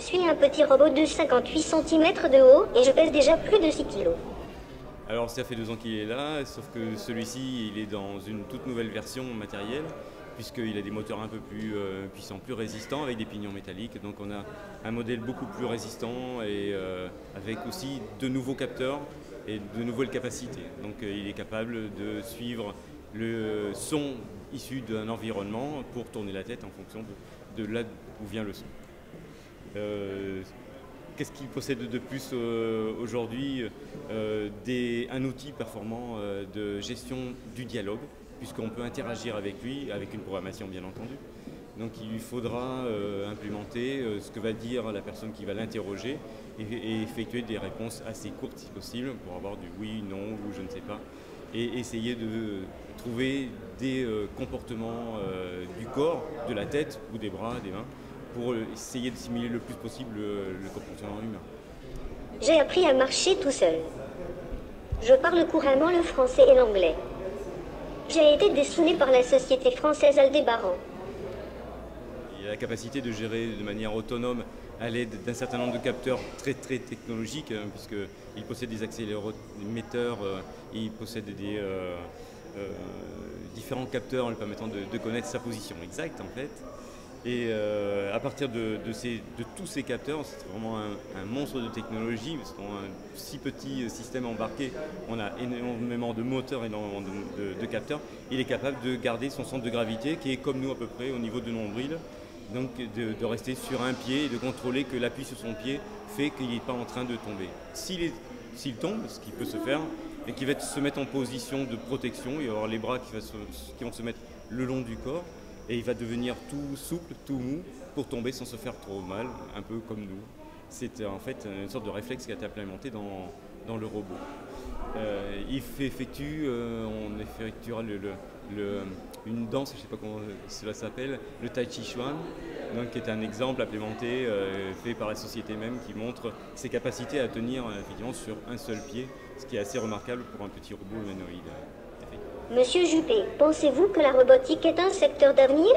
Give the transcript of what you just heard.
suis un petit robot de 58 cm de haut et je pèse déjà plus de 6 kg. Alors ça fait 2 ans qu'il est là, sauf que celui-ci il est dans une toute nouvelle version matérielle, puisqu'il a des moteurs un peu plus puissants, plus résistants, avec des pignons métalliques. Donc on a un modèle beaucoup plus résistant et avec aussi de nouveaux capteurs et de nouvelles capacités. Donc il est capable de suivre le son issu d'un environnement pour tourner la tête en fonction de là où vient le son. Qu'est-ce qu'il possède de plus aujourd'hui? Un outil performant de gestion du dialogue, puisqu'on peut interagir avec lui, avec une programmation bien entendu. Donc il lui faudra implémenter ce que va dire la personne qui va l'interroger et effectuer des réponses assez courtes si possible pour avoir du oui, non ou je ne sais pas. Et essayer de trouver des comportements du corps, de la tête ou des bras, des mains, pour essayer de simuler le plus possible le comportement humain. J'ai appris à marcher tout seul. Je parle couramment le français et l'anglais. J'ai été dessiné par la société française Aldébaran. Il a la capacité de gérer de manière autonome à l'aide d'un certain nombre de capteurs très technologiques, puisqu'il possède des accélérométeurs, il possède des différents capteurs lui permettant de connaître sa position exacte en fait. Et à partir de tous ces capteurs, c'est vraiment un monstre de technologie, parce qu'on a un si petit système embarqué, on a énormément de moteurs, énormément de capteurs. Il est capable de garder son centre de gravité qui est comme nous à peu près au niveau de nombril, donc de rester sur un pied et de contrôler que l'appui sur son pied fait qu'il n'est pas en train de tomber. S'il tombe, ce qui peut se faire, et qu'il va se mettre en position de protection, il va avoir les bras qui vont se mettre le long du corps, et il va devenir tout souple, tout mou, pour tomber sans se faire trop mal, un peu comme nous. C'est en fait une sorte de réflexe qui a été implémenté dans le robot. On effectuera une danse, je ne sais pas comment cela s'appelle, le Tai Chi Chuan, donc, qui est un exemple implémenté, fait par la société même, qui montre ses capacités à tenir effectivement sur un seul pied, ce qui est assez remarquable pour un petit robot humanoïde. Monsieur Juppé, pensez-vous que la robotique est un secteur d'avenir ?